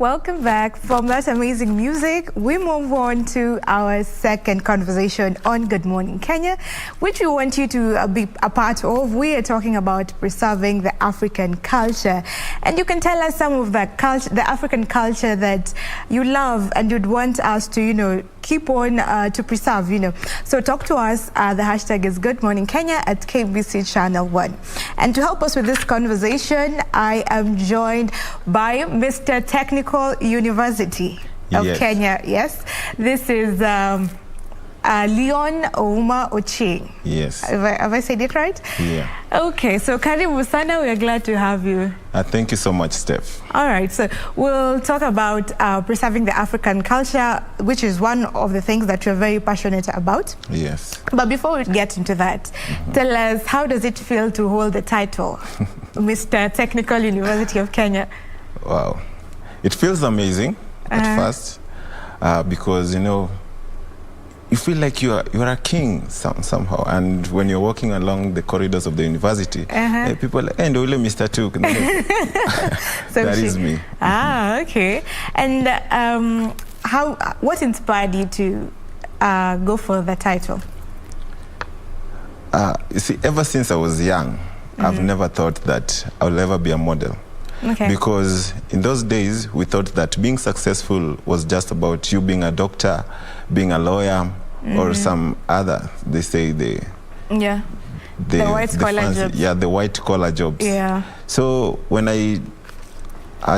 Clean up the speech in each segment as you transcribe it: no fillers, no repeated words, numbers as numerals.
Welcome back. From that amazing music, we move on to our second conversation on Good Morning Kenya, which we want you to be a part of. We are talking about preserving the African culture. And you can tell us some of the African culture that you love and you'd want us to, keep on to preserve, So talk to us. The hashtag is Good Morning Kenya at KBC Channel 1. And to help us with this conversation, I am joined by Mr. Technical University of Kenya. Yes, this is Lyon Ochieng. Yes. Have I said it right? Yeah. Okay, so karibu sana, we are glad to have you. Thank you so much, Steph. All right, so we'll talk about preserving the African culture, which is one of the things that you're very passionate about. Yes. But before we get into that, tell us, how does it feel to hold the title, Mr. Technical University of Kenya? Wow. It feels amazing at first because, you feel like you are a king somehow. And when you're walking along the corridors of the university, people are like, hey, Ndole Mr. TUK. So that is me. Okay. And what inspired you to go for the title? You see, ever since I was young, I've never thought that I will ever be a model. Okay. Because in those days, we thought that being successful was just about you being a doctor, being a lawyer, or some other, they say the white collar jobs. Yeah, the white collar jobs. Yeah. So when I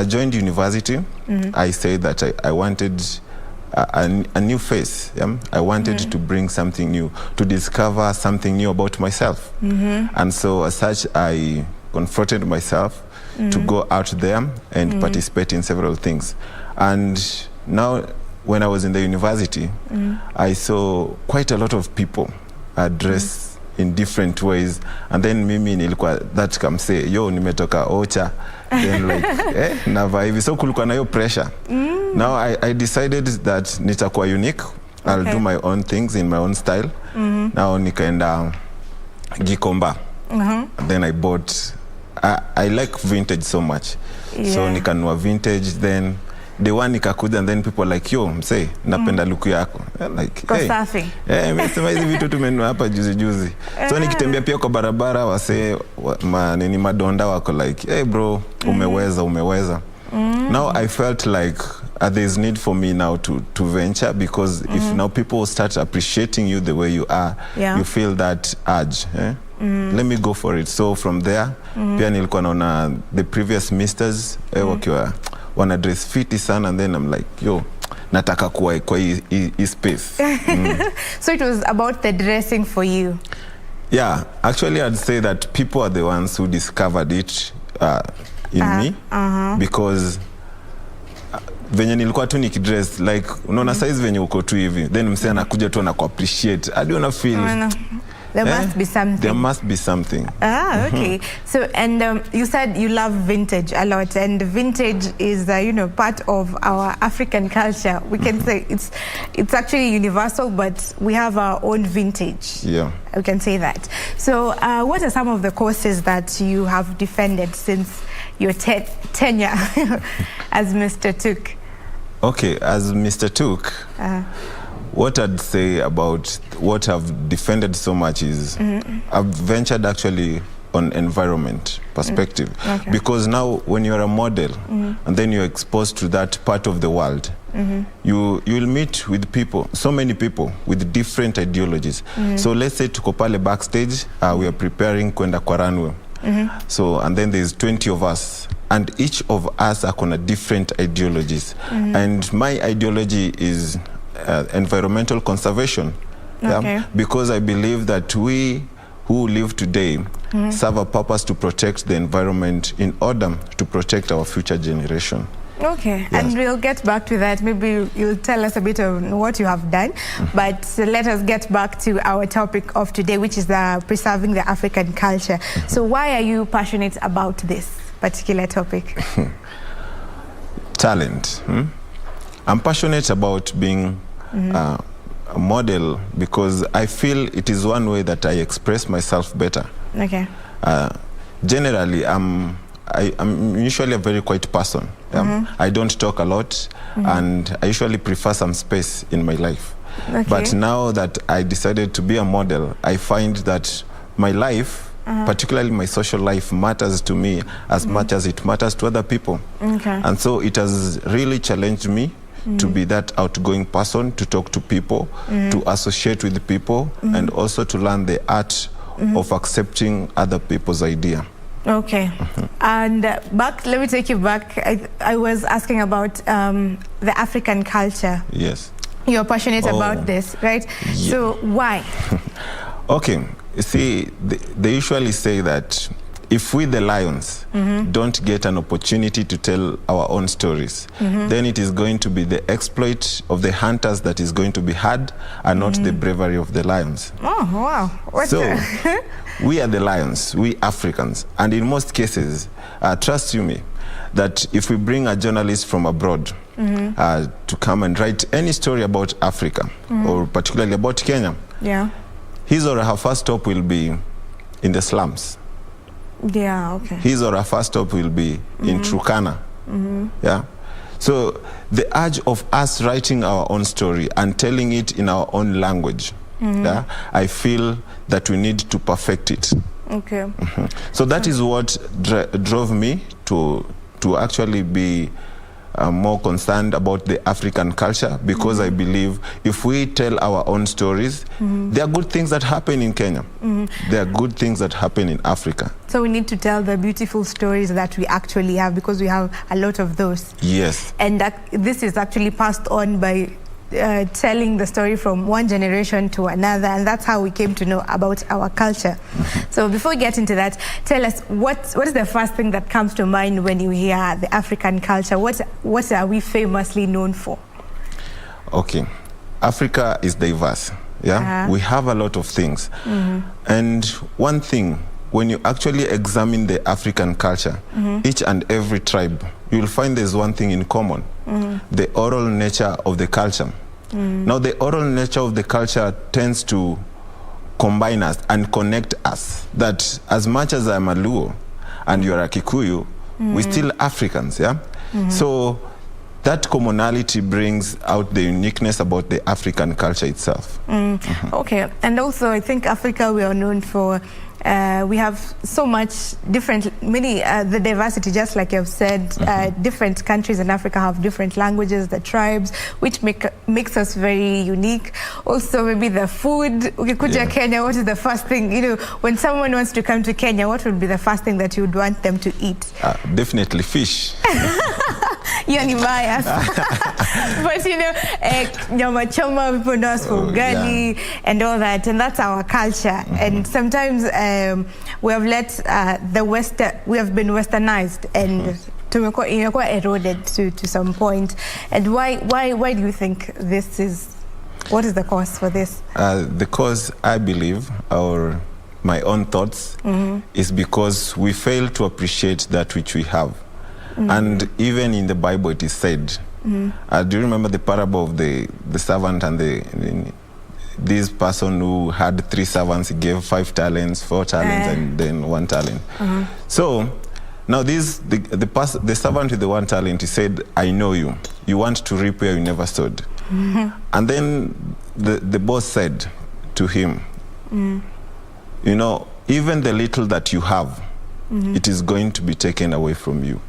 joined university, I said that I wanted a new face. Yeah? I wanted to bring something new, to discover something new about myself. And so as such, I confronted myself to go out there and participate in several things. And now, when I was in the university, I saw quite a lot of people dress in different ways. And then mimi nilikuwa that come say, yo, nimetoka Ocha. Then like, nava hivi. So kulikuwa na yo pressure. Now I decided that nitakuwa unique. I'll do my own things in my own style. Now nikaenda Gikomba. And then I bought, I like vintage so much. So nikanua vintage, then the one nikakuja, and then people like, yo, msee, napenda luku yako. Like, Kosafi. Mesema hizi vitu tumenua hapa juzi. So nikitembea pia kwa barabara, wase, nini madonda wako like, hey bro, umeweza. Now I felt like there's need for me now to venture, because if now people start appreciating you the way you are, you feel that urge. Let me go for it. So from there, pia nilikuwa naona the previous misters, wakiwa wana dress fiti sana, and then I'm like, yo, nataka kuwa kwa hii space. So it was about the dressing for you? Yeah, actually I'd say that people are the ones who discovered it in me, because venye nilikuwa tu nikidress, like, unaona size venye uko tu hivi, then msee anakuja tu anaku appreciate. I don't feel there must be something. There must be something. Okay. So, and you said you love vintage a lot, and vintage is, part of our African culture. We can say it's actually universal, but we have our own vintage. Yeah. We can say that. So, what are some of the courses that you have defended since your tenure as Mr. TUK? Okay, as Mr. TUK, what I'd say about what I've defended so much is I've ventured actually on environment perspective. Because now when you're a model and then you're exposed to that part of the world, you'll meet with people, so many people with different ideologies. So let's say tuko pale backstage, we are preparing kwenda kwa runway. So, and then there's 20 of us, and each of us are on a different ideologies. And my ideology is environmental conservation, because I believe that we who live today serve a purpose to protect the environment in order to protect our future generation. Okay, and we'll get back to that. Maybe you'll tell us a bit of what you have done, but let us get back to our topic of today, which is preserving the African culture. So why are you passionate about this particular topic? Talent. I'm passionate about being a model because I feel it is one way that I express myself better. Okay. Generally, I'm usually a very quiet person. I don't talk a lot, and I usually prefer some space in my life. Okay. But now that I decided to be a model, I find that my life, particularly my social life, matters to me as much as it matters to other people. Okay. And so it has really challenged me to be that outgoing person, to talk to people, to associate with people, and also to learn the art of accepting other people's idea. Okay. And back, let me take you back. I was asking about the African culture. Yes. You're passionate about this, right? Yeah. So why? Okay. You see, they usually say that if we, the lions, don't get an opportunity to tell our own stories, then it is going to be the exploit of the hunters that is going to be had, and not the bravery of the lions. Oh, wow. What's So, we are the lions, we Africans. And in most cases, trust you me, that if we bring a journalist from abroad to come and write any story about Africa, or particularly about Kenya, Yeah. his or her first stop will be in the slums. Yeah, okay. His or her first stop will be in Turkana. Yeah. So the urge of us writing our own story and telling it in our own language, yeah, I feel that we need to perfect it. Okay. So that is what drove me to actually be more concerned about the African culture, because I believe if we tell our own stories, there are good things that happen in Kenya. There are good things that happen in Africa. So we need to tell the beautiful stories that we actually have, because we have a lot of those. Yes. And this is actually passed on by telling the story from one generation to another, and that's how we came to know about our culture. So before we get into that, tell us what is the first thing that comes to mind when you hear the African culture? What are we famously known for? Okay, Africa is diverse. Yeah, we have a lot of things, and one thing, when you actually examine the African culture, each and every tribe, you will find there's one thing in common: the oral nature of the culture. Now, the oral nature of the culture tends to combine us and connect us, that as much as I'm a Luo and you're a Kikuyu, we're still Africans, yeah? So that commonality brings out the uniqueness about the African culture itself. Okay, and also I think Africa, we are known for we have so much the diversity, just like you've said. Different countries in Africa have different languages, the tribes, which makes us very unique. Also, maybe the food. Ukikuja Kenya, what is the first thing, when someone wants to come to Kenya, what would be the first thing that you would want them to eat? Definitely fish. Yani bias. But nyama choma, people know us for ugali and all that, and that's our culture. And sometimes we have we have been westernized, and tumekuwa eroded to some point. And why do you think this is? What is the cause for this? The cause, I believe, or my own thoughts, is because we fail to appreciate that which we have. And even in the Bible it is said, do you remember the parable of the servant and this person who had 3 servants? He gave 5 talents, 4 talents, and then 1 talent. So now the servant with the 1 talent, he said, I know you. You want to reap where you never sowed. And then the boss said to him, even the little that you have, it is going to be taken away from you.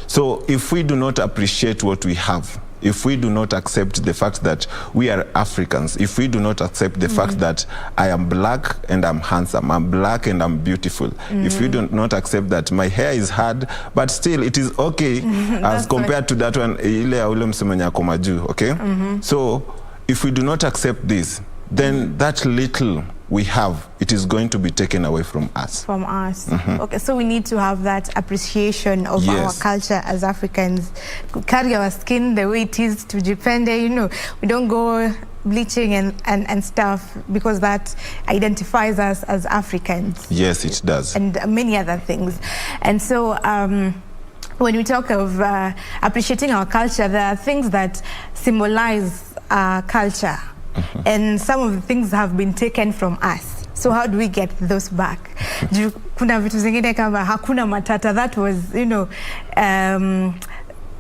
So if we do not appreciate what we have, if we do not accept the fact that we are Africans, if we do not accept the fact that I am black and I'm handsome, I'm black and I'm beautiful, if we do not accept that my hair is hard, but still it is okay as compared to that one, okay? So if we do not accept this, then that little we have, it is going to be taken away from us. From us. Okay, so we need to have that appreciation of our culture as Africans. Carry our skin the way it is, to depend, we don't go bleaching and stuff, because that identifies us as Africans. Yes, it does. And many other things. And so when we talk of appreciating our culture, there are things that symbolize our culture. And some of the things have been taken from us. So how do we get those back? Kuna vitu zingine kama hakuna matata, that was, you know,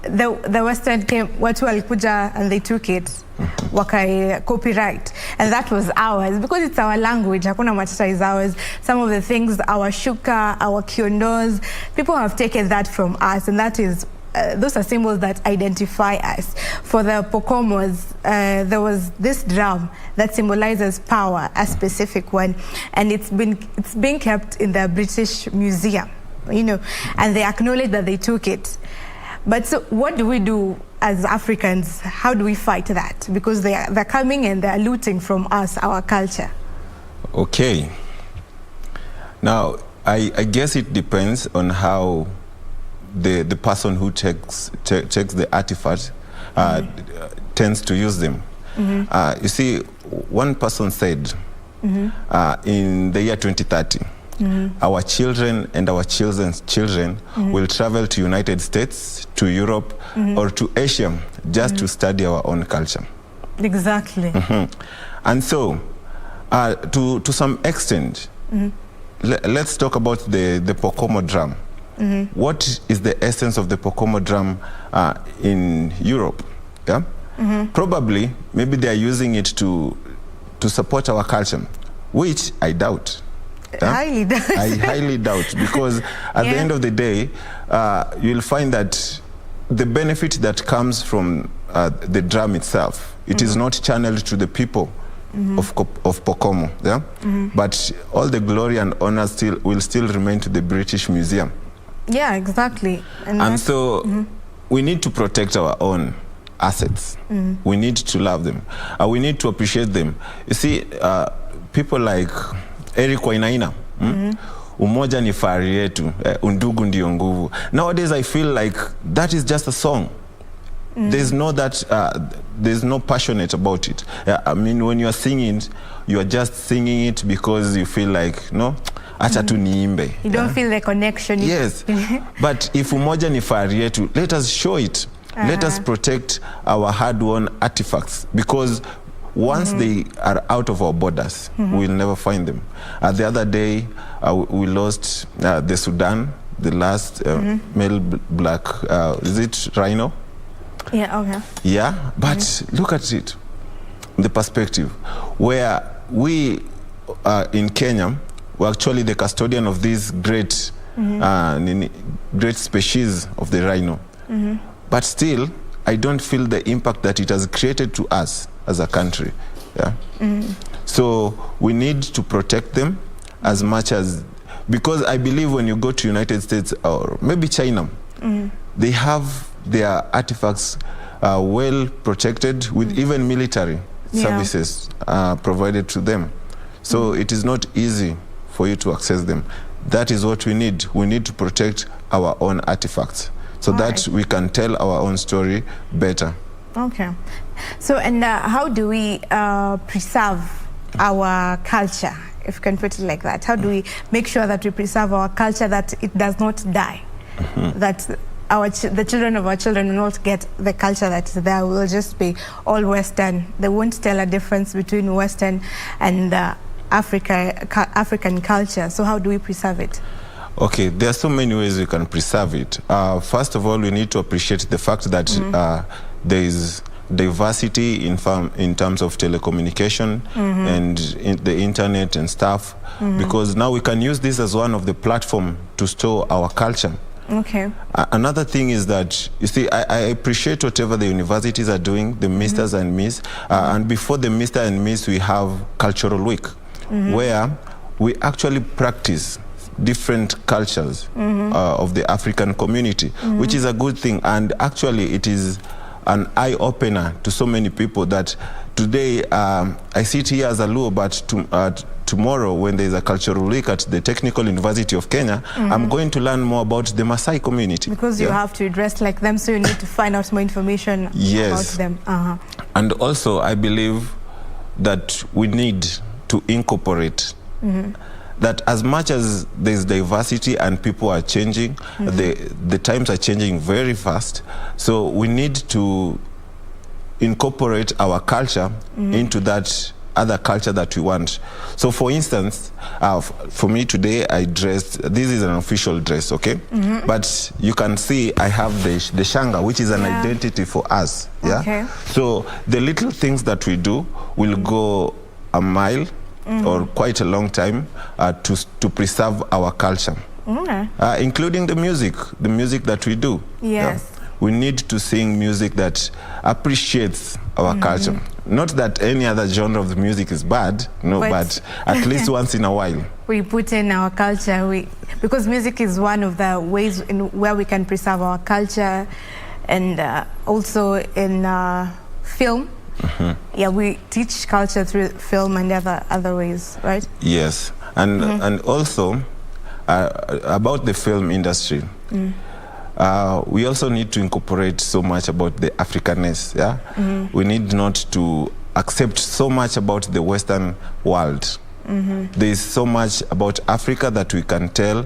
the Western came, watu walikuja and they took it, wakai copyright, and that was ours because it's our language. Hakuna matata is ours. Some of the things, our shuka, our kiondos, people have taken that from us, and that is those are symbols that identify us. For the Pokomos, there was this drum that symbolizes power, a specific one, and it's being kept in the British Museum, you know, and they acknowledge that they took it. But so what do we do as Africans? How do we fight that? Because they're coming and they're looting from us, our culture. Okay. Now, I guess it depends on how the person who checks the artifact tends to use them. You see, one person said in the year 2030, our children and our children's children will travel to United States, to Europe, or to Asia just to study our own culture. Exactly. And so, to some extent, let's talk about the Pokomo drum. What is the essence of the Pokomo drum in Europe? Yeah? Probably, maybe they are using it to support our culture, which I doubt. Yeah? Highly doubt. I highly doubt, because at the end of the day, you'll find that the benefit that comes from the drum itself, it is not channeled to the people of Pokomo. Yeah? But all the glory and honor will still remain to the British Museum. Yeah, exactly. And so we need to protect our own assets. We need to love them. We need to appreciate them. You see, people like Eric Wainaina, umoja ni fahari yetu, undugu ndio nguvu. Nowadays I feel like that is just a song. There's no passionate about it. I mean, when you are singing, you are just singing it because you feel like, no, acha tu niimbe. You don't feel the connection. Yes. But if umoja ni fahari yetu, let us show it. Let us protect our hard-won artifacts, because once they are out of our borders, we'll never find them. The other day, we lost the Sudan, the last male black, is it rhino? Yeah, okay. Yeah, but look at it, the perspective, where we in Kenya were actually the custodian of this great, great species of the rhino. But still, I don't feel the impact that it has created to us as a country. Yeah. So we need to protect them as much as, because I believe when you go to United States or maybe China, they have their artifacts well protected with even military services provided to them. So it is not easy for you to access them. That is what we need. We need to protect our own artifacts so that we can tell our own story better. Okay. So, and how do we preserve our culture, if you can put it like that? How do we make sure that we preserve our culture, that it does not die? That the children of our children will not get the culture that is there. Will just be all Western. They won't tell a difference between Western and African culture. So how do we preserve it? Okay, there are so many ways we can preserve it. First of all, we need to appreciate the fact that there is diversity in terms of telecommunication and the internet and stuff, because now we can use this as one of the platforms to store our culture. Okay. Another thing is that, you see, I appreciate whatever the universities are doing, the Misters and Miss, and before the Mister and Miss, we have Cultural Week, where we actually practice different cultures of the African community, which is a good thing. And actually, it is an eye-opener to so many people that today, I sit here as a Luo, but tomorrow, when there is a cultural week at the Technical University of Kenya, I'm going to learn more about the Maasai community. Because you have to dress like them, so you need to find out more information about them. And also, I believe that we need to incorporate that as much as there's diversity and people are changing, the times are changing very fast. So we need to incorporate our culture into that other culture that we want. So for instance, for me today, I dressed, this is an official dress, okay? But you can see I have the shanga, which is an identity for us, yeah? Okay. So the little things that we do will go a mile or quite a long time to preserve our culture. Including the music that we do. Yes. We need to sing music that appreciates our culture. Not that any other genre of the music is bad, no, but at least once in a while. We put in our culture, because music is one of the ways where we can preserve our culture, and also in film. Yeah, we teach culture through film and other ways, right? Yes, and also about the film industry. We also need to incorporate so much about the Africanness, yeah? We need not to accept so much about the Western world. There is so much about Africa that we can tell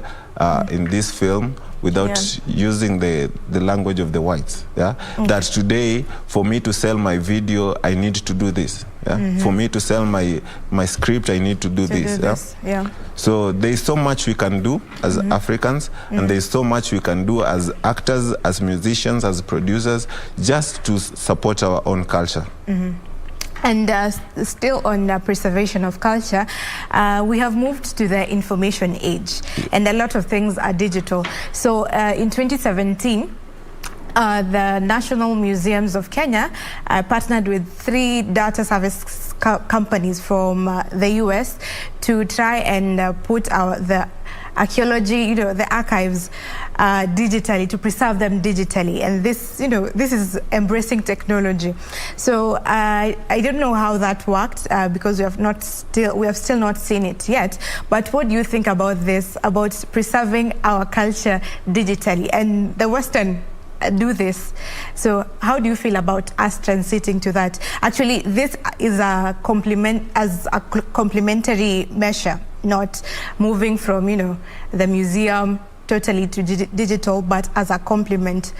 in this film without using the language of the whites, yeah? That today, for me to sell my video, I need to do this, yeah? For me to sell my script, I need to do this, yeah? So there is so much we can do as Africans, and there is so much we can do as actors, as musicians, as producers, just to support our own culture. And still on preservation of culture, we have moved to the information age, and a lot of things are digital. So in 2017, the National Museums of Kenya partnered with 3 data service companies from the US to try and put the archaeology, the archives digitally, to preserve them digitally. And this, this is embracing technology. So I don't know how that worked because we have still not seen it yet. But what do you think about this, about preserving our culture digitally? And the Western do this. So how do you feel about us transiting to that? Actually, this is a complementary measure, not moving from, the museum totally to digital, but as a complement.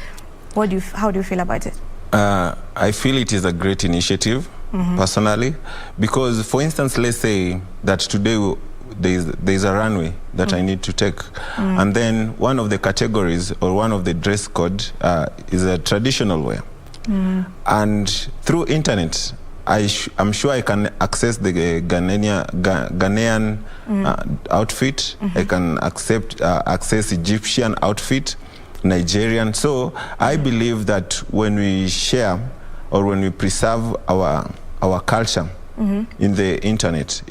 How do you feel about it? I feel it is a great initiative, personally, because, for instance, let's say that today there's a runway that I need to take, and then one of the categories or one of the dress code is a traditional wear, and through internet, I'm sure I can access the Ghanaian outfit. I can access Egyptian outfit, Nigerian. So I believe that when we share or when we preserve our culture in the internet,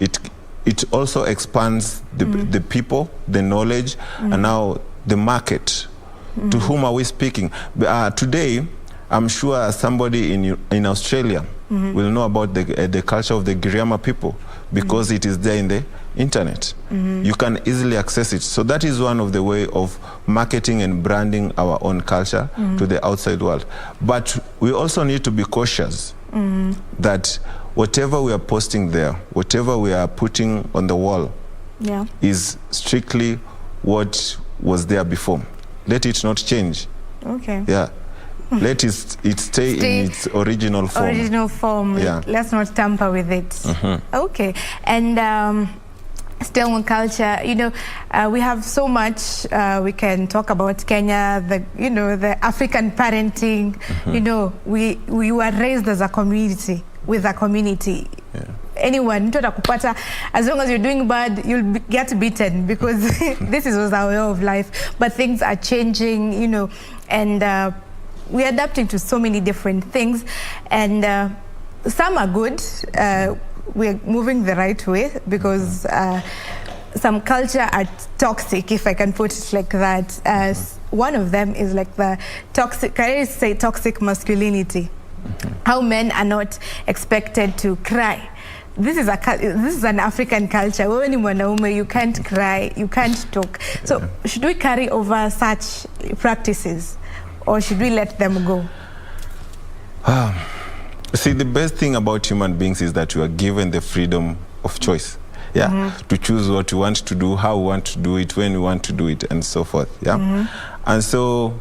it also expands the people, the knowledge, and now the market. To whom are we speaking? Today, I'm sure somebody in Australia will know about the culture of the Giriama people because it is there in the internet. You can easily access it. So that is one of the way of marketing and branding our own culture to the outside world. But we also need to be cautious that whatever we are posting there, whatever we are putting on the wall, is strictly what was there before. Let it not change. Okay. Yeah. Let it stay in its original form. Original form. Yeah. Let's not tamper with it. Okay. And still on culture, we have so much we can talk about Kenya, the African parenting. We were raised as a community, with a community. Anyone, as long as you're doing bad, you'll get beaten, because this was our way of life. But things are changing, and we're adapting to so many different things, and some are good. We're moving the right way, because some culture are toxic, if I can put it like that. One of them is like the toxic, I say toxic masculinity. How men are not expected to cry. This is an African culture. When you can't cry, you can't talk. So should we carry over such practices, or should we let them go? See, the best thing about human beings is that you are given the freedom of choice. To choose what you want to do, how you want to do it, when you want to do it, and so forth. And so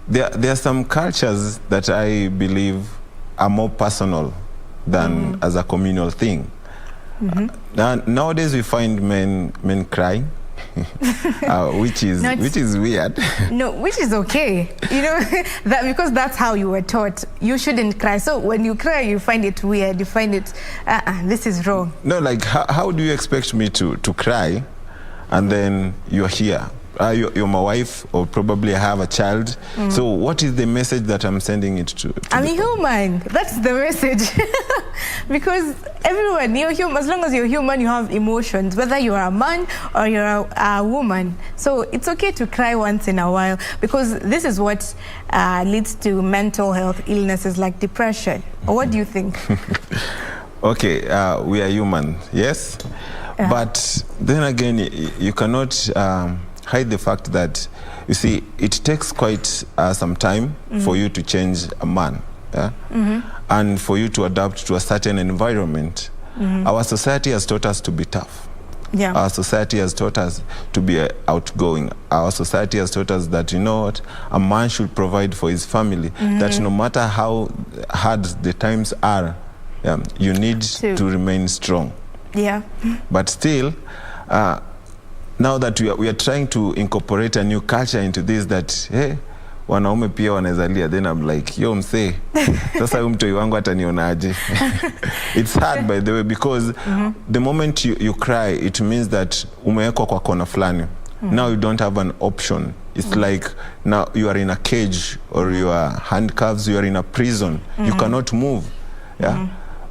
there are some cultures that I believe are more personal than as a communal thing. Nowadays we find men crying, which is weird. No, which is okay. You know, that because that's how you were taught. You shouldn't cry. So when you cry, you find it weird. You find it, this is wrong. No, like how do you expect me to cry, and then you're here? You're my wife, or probably I have a child. So what is the message that I'm sending it to I'm human. That's the message. Because everyone, you're human. As long as you're human, you have emotions, whether you're a man or you're a woman. So it's okay to cry once in a while, because this is what leads to mental health illnesses like depression. Or what do you think? Okay, we are human, yes. But then again, you cannot hide the fact that, you see, it takes quite some time for you to change a man, and for you to adapt to a certain environment. Our society has taught us to be tough. Our society has taught us to be outgoing. Our society has taught us that, you know what, a man should provide for his family, that no matter how hard the times are, you need to remain strong. But still, now that we are trying to incorporate a new culture into this, that hey, wanaume pia wanazalia, then I'm like, yo msee, sasa huyu mtoi wangu atanionaje? It's hard, by the way, because the moment you cry, it means that umewekwa kwa kona fulani. Now you don't have an option. It's like now you are in a cage, or you are handcuffs, you are in a prison. You cannot move.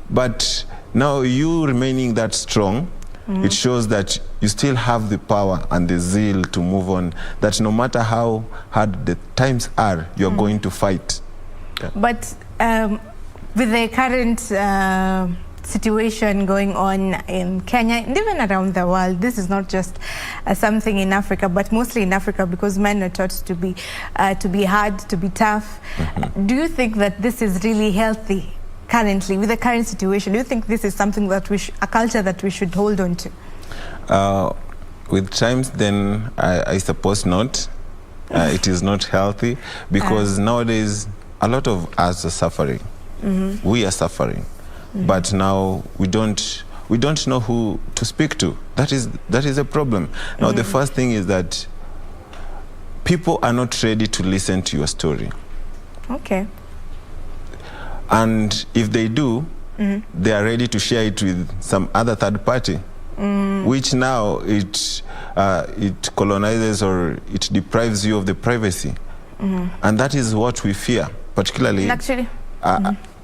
But now you remaining that strong, it shows that you still have the power and the zeal to move on, that no matter how hard the times are, you're going to fight. But with the current situation going on in Kenya and even around the world, this is not just something in Africa, but mostly in Africa, because men are taught to be hard, to be tough. Do you think that this is really healthy? Currently, with the current situation, do you think this is something that a culture that we should hold on to? With times, then I suppose not. It is not healthy, because nowadays a lot of us are suffering. We are suffering, but now we don't know who to speak to. That is a problem. Now the first thing is that people are not ready to listen to your story. Okay. And if they do, they are ready to share it with some other third party, which now it colonizes, or it deprives you of the privacy. And that is what we fear, particularly. Actually,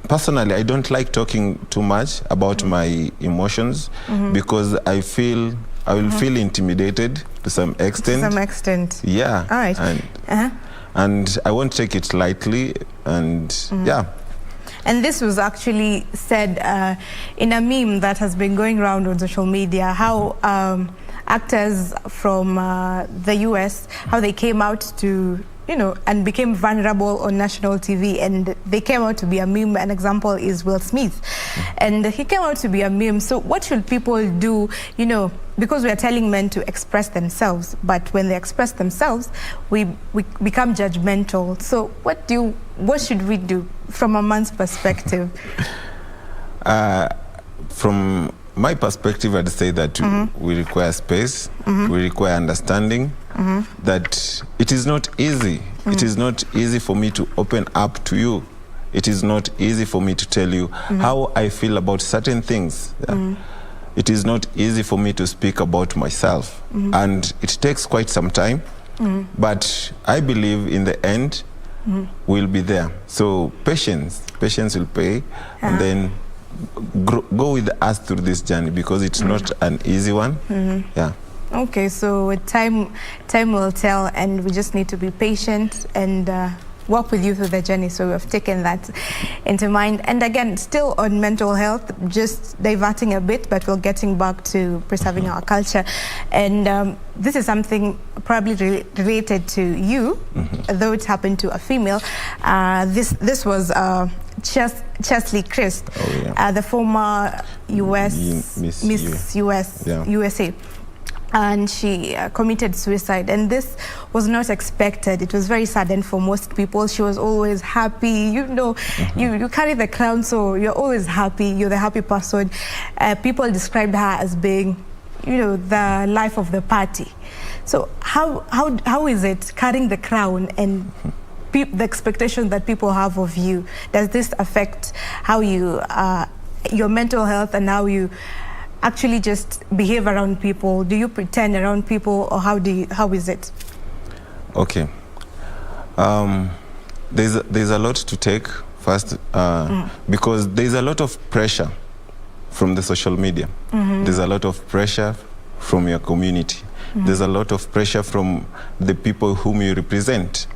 personally, I don't like talking too much about my emotions, because I will feel intimidated to some extent. To some extent. Yeah. All right. And I won't take it lightly, and And this was actually said in a meme that has been going around on social media, how actors from the US, how they came out to, and became vulnerable on national TV, and they came out to be a meme. An example is Will Smith, and he came out to be a meme. So what should people do, because we are telling men to express themselves, but when they express themselves, we become judgmental. So what should we do from a man's perspective? From my perspective, I'd say that we require space, we require understanding, that it is not easy. It is not easy for me to open up to you. It is not easy for me to tell you how I feel about certain things. It is not easy for me to speak about myself. And it takes quite some time, but I believe in the end, we'll be there. So patience will pay, and then go with us through this journey, because it's not an easy one. Okay, so time will tell, and we just need to be patient and walk with you through the journey. So we have taken that into mind. And again, still on mental health, just diverting a bit, but we're getting back to preserving our culture. And this is something probably related to you, though it happened to a female. This was Chesley Christ, the former US Miss USA. and she committed suicide, and this was not expected. It was very sudden for most people. She was always happy, you know. You carry the crown, so you're always happy. You're the happy person. People described her as being, you know, the life of the party. So how is it carrying the crown and the expectation that people have of you? Does this affect how you your mental health and how you actually just behave around people? Do you pretend around people, or how is it? Okay. There's a lot to take first, because there's a lot of pressure from the social media. There's a lot of pressure from your community. There's a lot of pressure from the people whom you represent.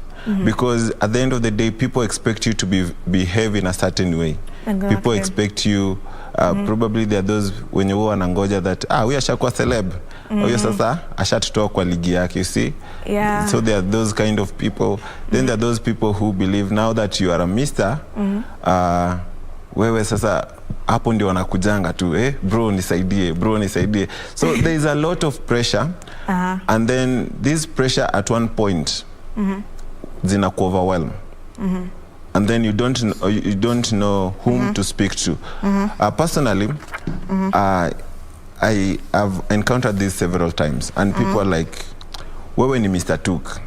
Because at the end of the day, people expect you to behave in a certain way. Exactly. People expect you, probably there are those when you wanangoja that huyu ashakuwa celeb, huyu sasa ashatutoa kwa ligi yake, you see? Yeah. So there are those kind of people. Then there are those people who believe now that you are a mister, wewe sasa hapo ndio wanakujanga tu, bro nisaidie, bro nisaidie. So there is a lot of pressure, and then this pressure at one point zina overwhelm, and then you don't know whom to speak to. Personally, I have encountered this several times, and people are like, wewe ni Mr. TUK,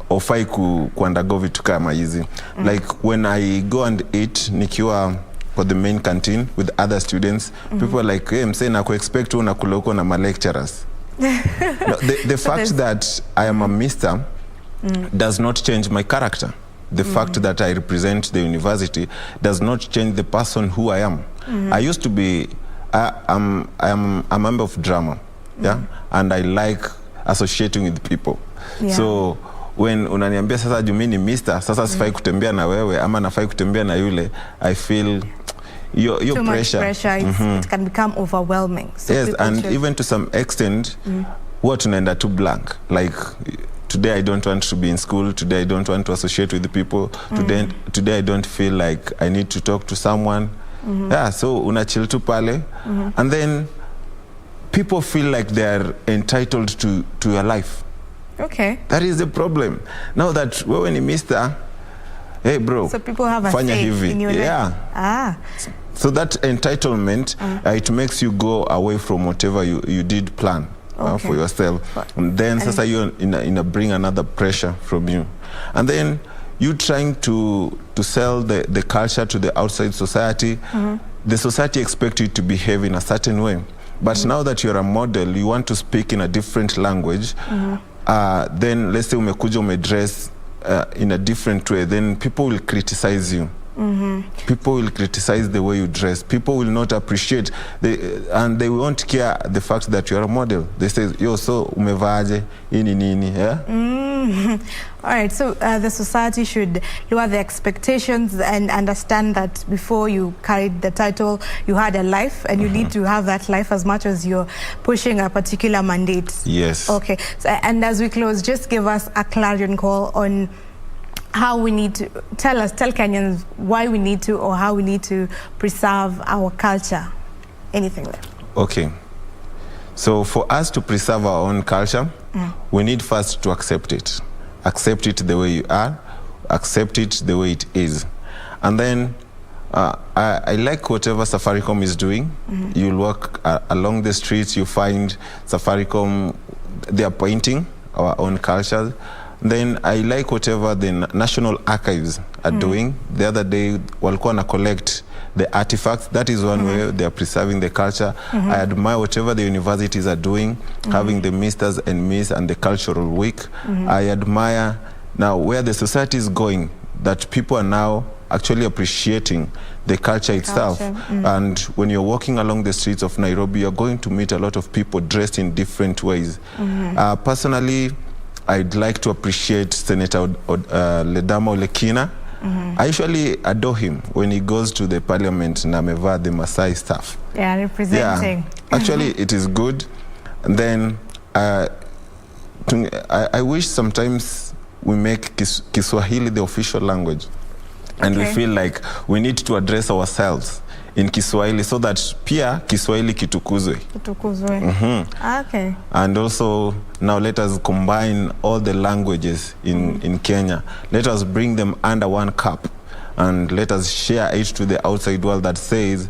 ofai kuandago vitu kama hizi. Like when I go and eat nikiwa for the main canteen with other students, people are like, hey, msee na ku-expect unakula huko na ma lecturers. No, the fact that I am a mister does not change my character. The fact that I represent the university does not change the person who I am. I used to be, I'm a member of drama, and I like associating with people. So when unaniambia sasa jumi ni mister, sasa sifai kutembea na wewe ama nafai kutembea na yule, I feel your too pressure. Much pressure, it can become overwhelming. So yes, and even to some extent, what tunaenda too blank. Like today I don't want to be in school, today I don't want to associate with the people, today I don't feel like I need to talk to someone. Yeah, so unachill tu pale, and then people feel like they are entitled to your life. Okay. That is the problem. Now that wewe ni mister, hey bro, so people have a fanya say hivi. in your life. So that entitlement, it makes you go away from whatever you did plan for yourself. And then sasa you bring another pressure from you. And then you trying to sell the culture to the outside society. The society expects you to behave in a certain way. But now that you're a model, you want to speak in a different language. Then let's say umekuja umedress in a different way, then people will criticize you. People will criticize the way you dress. People will not appreciate, and they won't care the fact that you are a model. They say, yo, so umevaaje, ini nini, All right, so the society should lower the expectations and understand that before you carried the title, you had a life, and you need to have that life as much as you're pushing a particular mandate. Yes. Okay, so, and as we close, just give us a clarion call on how we need to, tell Kenyans why we need to, or how we need to preserve our culture. Anything there. Okay. So for us to preserve our own culture, we need first to accept it. Accept it the way you are, accept it the way it is. And then I like whatever Safaricom is doing. You'll walk along the streets, you find Safaricom, they are painting our own culture. Then I like whatever the National Archives are doing. The other day, walikuwa na collect the artifacts. That is one way they are preserving the culture. I admire whatever the universities are doing, having the Misters and Miss and the Cultural Week. I admire now where the society is going, that people are now actually appreciating the culture itself. And when you're walking along the streets of Nairobi, you're going to meet a lot of people dressed in different ways. Personally, I'd like to appreciate Senator Ledama Olekina. I usually adore him when he goes to the parliament na amevaa the Masai stuff. Yeah, representing. Yeah, actually it is good. And then I wish sometimes we make Kiswahili the official language. And we feel like we need to address ourselves in Kiswahili so that pia Kiswahili kitukuzwe. Okay. And also now let us combine all the languages in Kenya. Let us bring them under one cap and let us share it to the outside world that says,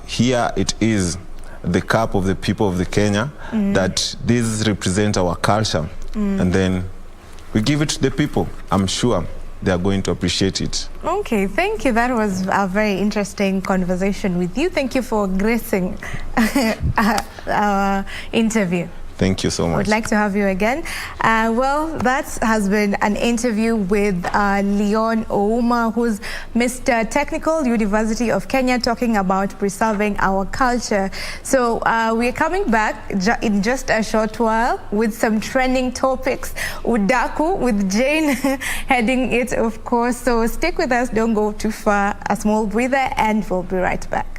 here it is, the cup of the people of the Kenya, that this represents our culture. And then we give it to the people. I'm sure they are going to appreciate it. Okay, thank you. That was a very interesting conversation with you. Thank you for gracing our interview. Thank you so much. Would like to have you again. Well, that has been an interview with Lyon Ochieng, who's Mr. Technical University of Kenya, talking about preserving our culture. So we're coming back in just a short while with some trending topics. Udaku with Jane heading it, of course. So stick with us. Don't go too far. A small breather and we'll be right back.